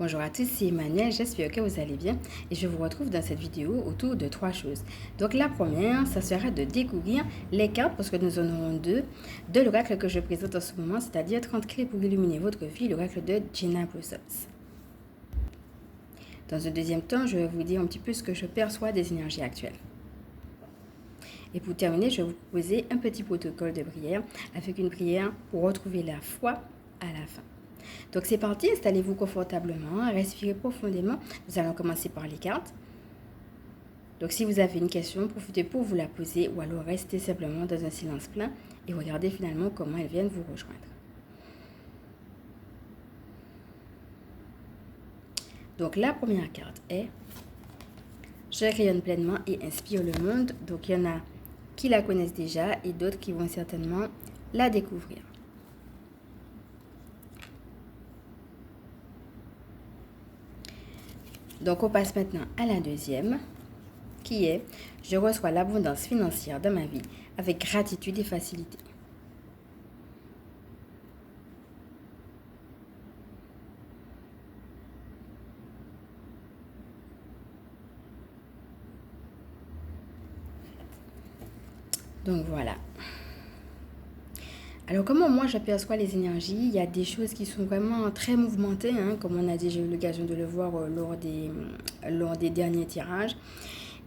Bonjour à tous, c'est Emmanuel, j'espère que vous allez bien et je vous retrouve dans cette vidéo autour de trois choses. Donc la première, ça sera de découvrir les cartes, parce que nous en aurons deux, de l'oracle que je présente en ce moment, c'est-à-dire 30 clés pour illuminer votre vie, l'oracle de Gina Blossoms. Dans un deuxième temps, je vais vous dire un petit peu ce que je perçois des énergies actuelles. Et pour terminer, je vais vous proposer un petit protocole de prière avec une prière pour retrouver la foi à la fin. Donc c'est parti, installez-vous confortablement, respirez profondément. Nous allons commencer par les cartes. Donc si vous avez une question, profitez pour vous la poser ou alors restez simplement dans un silence plein et regardez finalement comment elles viennent vous rejoindre. Donc la première carte est « Je rayonne pleinement et inspire le monde ». Donc il y en a qui la connaissent déjà et d'autres qui vont certainement la découvrir. Donc, on passe maintenant à la deuxième, qui est « Je reçois l'abondance financière dans ma vie avec gratitude et facilité ». Donc, voilà. Alors, comment moi j'aperçois les énergies? Il y a des choses qui sont vraiment très mouvementées, hein, comme on a déjà eu l'occasion de le voir lors des derniers tirages.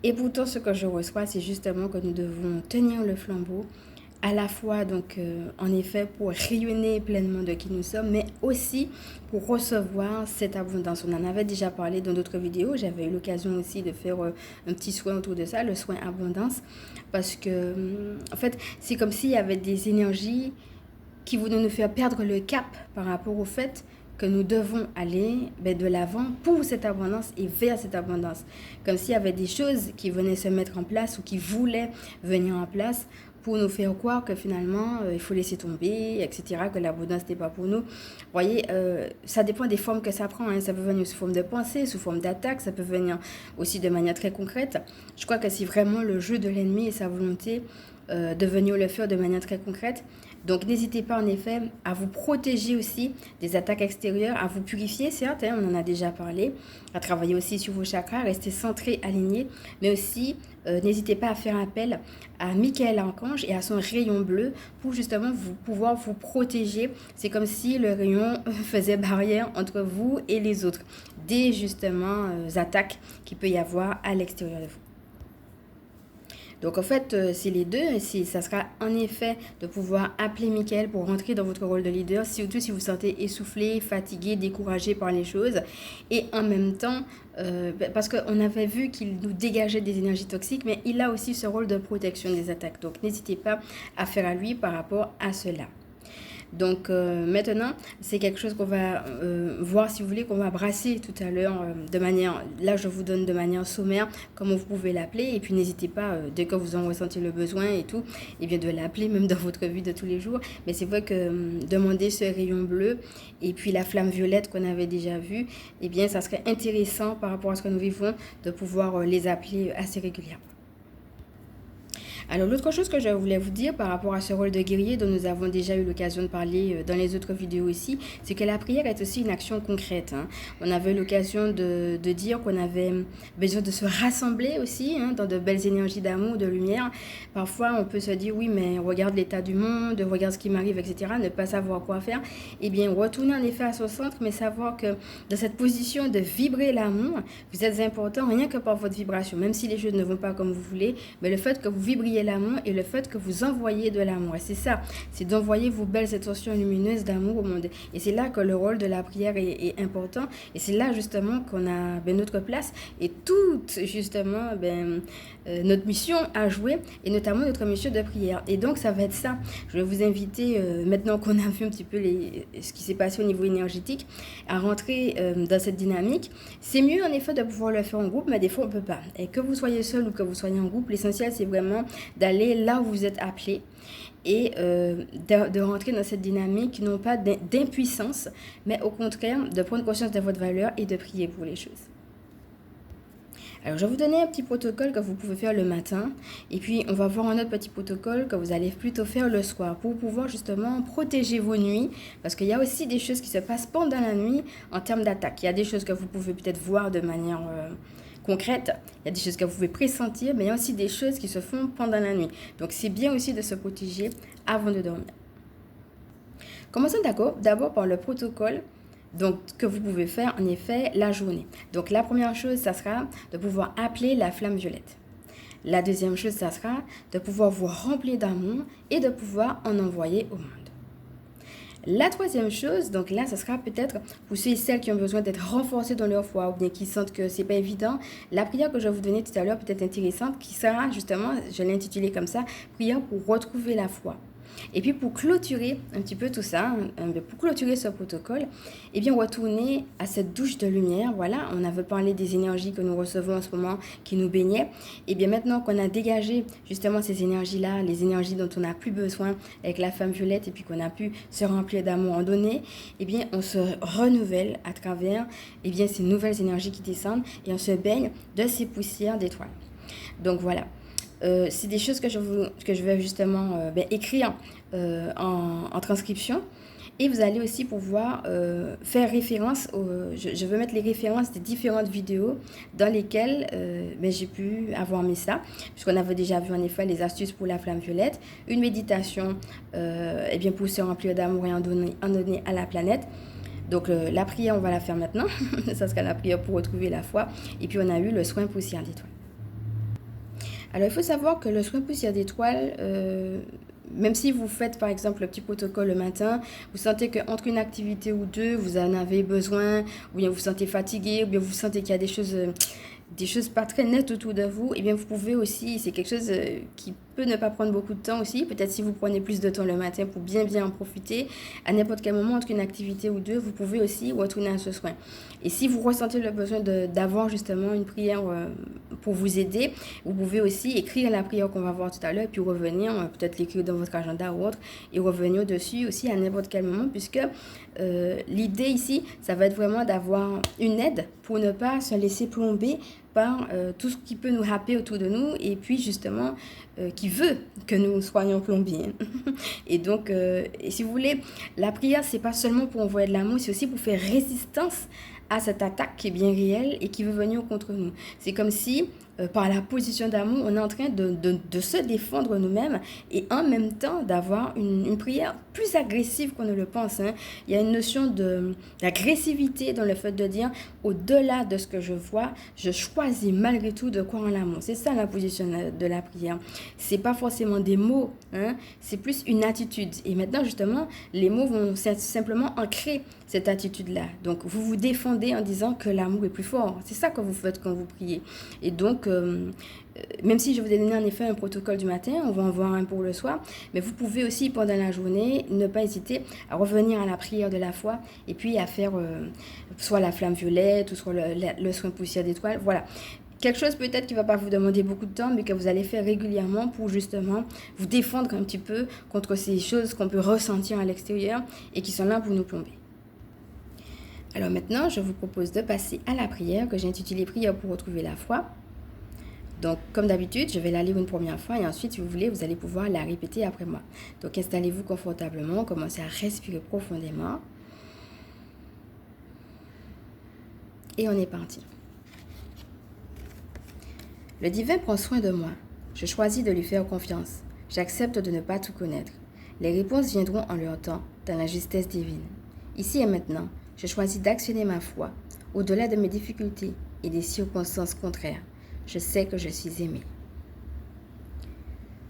Et pourtant, ce que je reçois, c'est justement que nous devons tenir le flambeau, à la fois, donc, en effet, pour rayonner pleinement de qui nous sommes, mais aussi pour recevoir cette abondance. On en avait déjà parlé dans d'autres vidéos. J'avais eu l'occasion aussi de faire un petit soin autour de ça, le soin abondance, parce que, en fait, c'est comme s'il y avait des énergies qui voulaient nous faire perdre le cap par rapport au fait que nous devons aller de l'avant pour cette abondance et vers cette abondance. Comme s'il y avait des choses qui venaient se mettre en place ou qui voulaient venir en place pour nous faire croire que finalement, il faut laisser tomber, etc., que l'abondance n'est pas pour nous. Vous voyez, ça dépend des formes que ça prend. Hein. Ça peut venir sous forme de pensée, sous forme d'attaque, ça peut venir aussi de manière très concrète. Je crois que c'est vraiment le jeu de l'ennemi et sa volonté de venir le faire de manière très concrète. Donc n'hésitez pas en effet à vous protéger aussi des attaques extérieures, à vous purifier certes, hein, on en a déjà parlé, à travailler aussi sur vos chakras, rester centré, aligné, mais aussi n'hésitez pas à faire appel à Michael Archange et à son rayon bleu pour justement pouvoir vous protéger. C'est comme si le rayon faisait barrière entre vous et les autres, des justement attaques qu'il peut y avoir à l'extérieur de vous. Donc en fait, c'est les deux. Ça sera en effet de pouvoir appeler Michael pour rentrer dans votre rôle de leader, surtout si vous vous sentez essoufflé, fatigué, découragé par les choses. Et en même temps, parce qu'on avait vu qu'il nous dégageait des énergies toxiques, mais il a aussi ce rôle de protection des attaques. Donc n'hésitez pas à faire à lui par rapport à cela. Donc maintenant, c'est quelque chose qu'on va voir, si vous voulez, qu'on va brasser tout à l'heure de manière, là je vous donne de manière sommaire comment vous pouvez l'appeler, et puis n'hésitez pas, dès que vous en ressentez le besoin et tout, et bien de l'appeler même dans votre vie de tous les jours. Mais c'est vrai que demander ce rayon bleu et puis la flamme violette qu'on avait déjà vue, et bien ça serait intéressant par rapport à ce que nous vivons de pouvoir les appeler assez régulièrement. Alors l'autre chose que je voulais vous dire par rapport à ce rôle de guerrier dont nous avons déjà eu l'occasion de parler dans les autres vidéos ici, c'est que la prière est aussi une action concrète. Hein. On avait eu l'occasion de dire qu'on avait besoin de se rassembler aussi hein, dans de belles énergies d'amour, de lumière. Parfois on peut se dire oui mais regarde l'état du monde, regarde ce qui m'arrive, etc. Ne pas savoir quoi faire. Eh bien retourner en effet à son centre, mais savoir que dans cette position de vibrer l'amour, vous êtes important rien que par votre vibration, même si les choses ne vont pas comme vous voulez, mais le fait que vous vibriez l'amour et le fait que vous envoyez de l'amour. Et c'est ça, c'est d'envoyer vos belles intentions lumineuses d'amour au monde. Et c'est là que le rôle de la prière est important. Et c'est là justement qu'on a notre place et toute justement notre mission à jouer, et notamment notre mission de prière. Et donc ça va être ça. Je vais vous inviter, maintenant qu'on a vu un petit peu ce qui s'est passé au niveau énergétique, à rentrer dans cette dynamique. C'est mieux en effet de pouvoir le faire en groupe, mais des fois on ne peut pas. Et que vous soyez seul ou que vous soyez en groupe, l'essentiel c'est vraiment d'aller là où vous êtes appelé et de rentrer dans cette dynamique, non pas d'impuissance, mais au contraire de prendre conscience de votre valeur et de prier pour les choses. Alors, je vais vous donner un petit protocole que vous pouvez faire le matin. Et puis, on va voir un autre petit protocole que vous allez plutôt faire le soir pour pouvoir justement protéger vos nuits. Parce qu'il y a aussi des choses qui se passent pendant la nuit en termes d'attaque. Il y a des choses que vous pouvez peut-être voir de manière concrète. Il y a des choses que vous pouvez pressentir, mais il y a aussi des choses qui se font pendant la nuit. Donc, c'est bien aussi de se protéger avant de dormir. Commençons d'abord par le protocole donc, que vous pouvez faire en effet la journée. Donc, la première chose, ça sera de pouvoir appeler la flamme violette. La deuxième chose, ça sera de pouvoir vous remplir d'amour et de pouvoir en envoyer au monde. La troisième chose, donc là, ça sera peut-être pour ceux et celles qui ont besoin d'être renforcés dans leur foi ou bien qui sentent que c'est pas évident. La prière que je vais vous donner tout à l'heure peut être intéressante, qui sera justement, je l'ai intitulée comme ça, prière pour retrouver la foi. Et puis pour clôturer un petit peu tout ça, pour clôturer ce protocole, eh bien retourner à cette douche de lumière. Voilà, on avait parlé des énergies que nous recevons en ce moment qui nous baignaient. Et bien maintenant qu'on a dégagé justement ces énergies-là, les énergies dont on n'a plus besoin avec la femme violette et puis qu'on a pu se remplir d'amour en donné, eh bien on se renouvelle à travers ces nouvelles énergies qui descendent et on se baigne de ces poussières d'étoiles. Donc voilà. C'est des choses que je vais justement écrire en transcription. Et vous allez aussi pouvoir faire référence, je vais mettre les références des différentes vidéos dans lesquelles j'ai pu avoir mis ça. Puisqu'on avait déjà vu en effet les astuces pour la flamme violette, une méditation pour se remplir d'amour et en donner à la planète. Donc la prière, on va la faire maintenant. Ça sera la prière pour retrouver la foi. Et puis on a eu le soin poussière d'étoiles. Alors, il faut savoir que le soin poussière d'étoiles, même si vous faites par exemple le petit protocole le matin, vous sentez qu'entre une activité ou deux, vous en avez besoin, ou bien vous vous sentez fatigué, ou bien vous sentez qu'il y a des choses pas très nettes autour de vous, et bien vous pouvez aussi, c'est quelque chose qui peut ne pas prendre beaucoup de temps aussi, peut-être si vous prenez plus de temps le matin pour bien en profiter, à n'importe quel moment entre une activité ou deux, vous pouvez aussi retourner à ce soin. Et si vous ressentez le besoin d'avoir justement une prière pour vous aider, vous pouvez aussi écrire la prière qu'on va voir tout à l'heure, puis revenir, peut-être l'écrire dans votre agenda ou autre, et revenir dessus aussi à n'importe quel moment, puisque l'idée ici, ça va être vraiment d'avoir une aide pour ne pas se laisser plomber par tout ce qui peut nous happer autour de nous et puis justement qui veut que nous soyons plombés. Et donc, si vous voulez, la prière, c'est pas seulement pour envoyer de l'amour, c'est aussi pour faire résistance à cette attaque qui est bien réelle et qui veut venir contre nous. C'est comme si, par la position d'amour, on est en train de se défendre nous-mêmes et en même temps d'avoir une prière plus agressive qu'on ne le pense. Hein. Il y a une notion d'agressivité dans le fait de dire, au-delà de ce que je vois, je choisis malgré tout de croire en l'amour. C'est ça la position de la prière. C'est pas forcément des mots, hein, c'est plus une attitude. Et maintenant, justement, les mots vont simplement ancrer cette attitude-là. Donc, vous vous défendez en disant que l'amour est plus fort. C'est ça que vous faites quand vous priez. Et donc, même si je vous ai donné en effet un protocole du matin, on va en voir un pour le soir, mais vous pouvez aussi pendant la journée ne pas hésiter à revenir à la prière de la foi et puis à faire soit la flamme violette ou soit le soin poussière d'étoiles. Voilà. Quelque chose peut-être qui ne va pas vous demander beaucoup de temps, mais que vous allez faire régulièrement pour justement vous défendre un petit peu contre ces choses qu'on peut ressentir à l'extérieur et qui sont là pour nous plomber. Alors maintenant, je vous propose de passer à la prière que j'ai intitulée « Prière pour retrouver la foi ». Donc, comme d'habitude, je vais la lire une première fois et ensuite, si vous voulez, vous allez pouvoir la répéter après moi. Donc, installez-vous confortablement, commencez à respirer profondément. Et on est parti. Le divin prend soin de moi. Je choisis de lui faire confiance. J'accepte de ne pas tout connaître. Les réponses viendront en leur temps, dans la justesse divine. Ici et maintenant, je choisis d'actionner ma foi, au-delà de mes difficultés et des circonstances contraires. Je sais que je suis aimée.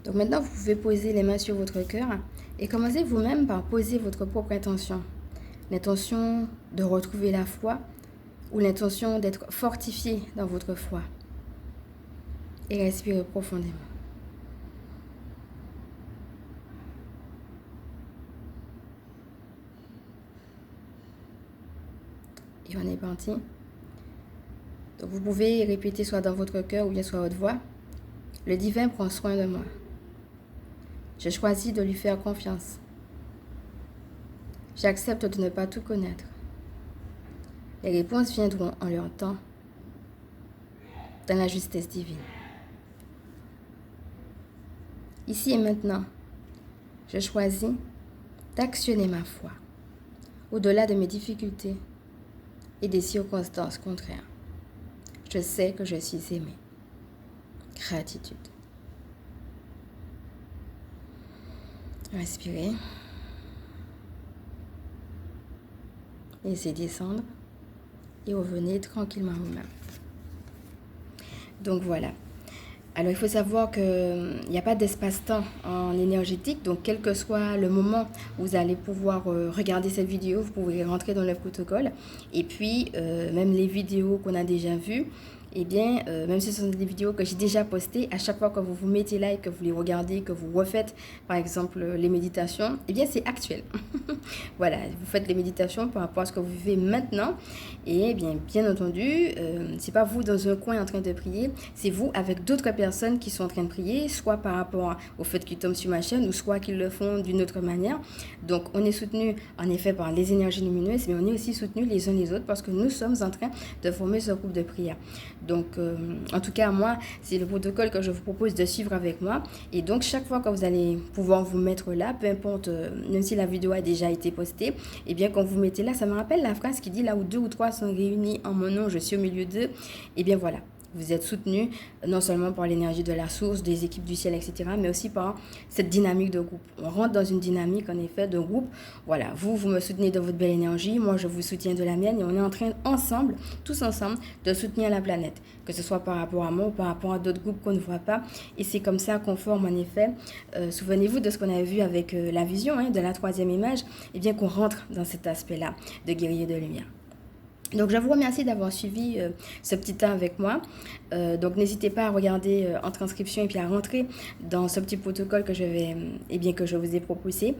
Donc maintenant, vous pouvez poser les mains sur votre cœur et commencez vous-même par poser votre propre intention. L'intention de retrouver la foi ou l'intention d'être fortifié dans votre foi. Et respirez profondément. Et on est parti. Donc vous pouvez répéter soit dans votre cœur ou bien soit à haute voix. Le divin prend soin de moi. Je choisis de lui faire confiance. J'accepte de ne pas tout connaître. Les réponses viendront en leur temps. dans la justesse divine. Ici et maintenant, je choisis d'actionner ma foi au-delà de mes difficultés et des circonstances contraires. Je sais que je suis aimée. Gratitude. Respirez. Laissez descendre et revenez tranquillement à vous-même. Donc voilà. Alors il faut savoir qu'il n'y a pas d'espace-temps en énergétique, donc quel que soit le moment où vous allez pouvoir regarder cette vidéo, vous pouvez rentrer dans le protocole. Et puis même les vidéos qu'on a déjà vues, eh bien, même si ce sont des vidéos que j'ai déjà postées, à chaque fois que vous vous mettez là et que vous les regardez, que vous refaites, par exemple, les méditations, eh bien, c'est actuel. Voilà, vous faites les méditations par rapport à ce que vous vivez maintenant. Et bien entendu, c'est pas vous dans un coin en train de prier, c'est vous avec d'autres personnes qui sont en train de prier, soit par rapport au fait qu'ils tombent sur ma chaîne, ou soit qu'ils le font d'une autre manière. Donc, on est soutenu en effet par les énergies lumineuses, mais on est aussi soutenu les uns les autres parce que nous sommes en train de former ce groupe de prière. Donc, en tout cas, moi, c'est le protocole que je vous propose de suivre avec moi. Et donc, chaque fois que vous allez pouvoir vous mettre là, peu importe, même si la vidéo a déjà été postée, et bien, quand vous mettez là, ça me rappelle la phrase qui dit là où 2 ou 3 sont réunis en mon nom, je suis au milieu d'eux. Et bien, voilà. Vous êtes soutenu non seulement par l'énergie de la source, des équipes du ciel, etc., mais aussi par cette dynamique de groupe. On rentre dans une dynamique, en effet, de groupe. Voilà, vous me soutenez de votre belle énergie, moi, je vous soutiens de la mienne, et on est en train, ensemble, tous ensemble, de soutenir la planète, que ce soit par rapport à moi ou par rapport à d'autres groupes qu'on ne voit pas. Et c'est comme ça qu'on forme, en effet, souvenez-vous de ce qu'on avait vu avec la vision de la 3e image, et bien qu'on rentre dans cet aspect-là de guerrier de lumière. Donc, je vous remercie d'avoir suivi ce petit temps avec moi. Donc, n'hésitez pas à regarder en transcription et puis à rentrer dans ce petit protocole que que je vous ai proposé.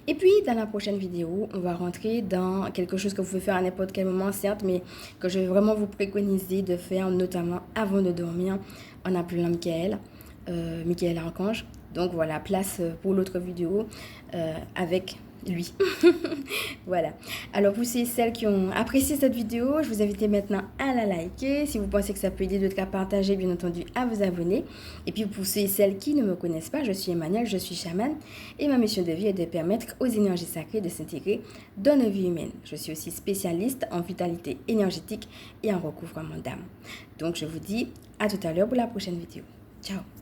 Et puis, dans la prochaine vidéo, on va rentrer dans quelque chose que vous pouvez faire à n'importe quel moment, certes, mais que je vais vraiment vous préconiser de faire, notamment avant de dormir, en appelant Michael Archange. Donc, voilà, place pour l'autre vidéo avec lui. Voilà. Alors pour celles qui ont apprécié cette vidéo, je vous invite maintenant à la liker. Si vous pensez que ça peut aider d'autres, à partager, bien entendu, à vous abonner. Et puis pour celles qui ne me connaissent pas, je suis Emmanuelle, je suis chamane. Et ma mission de vie est de permettre aux énergies sacrées de s'intégrer dans nos vies humaines. Je suis aussi spécialiste en vitalité énergétique et en recouvrement d'âme. Donc je vous dis à tout à l'heure pour la prochaine vidéo. Ciao.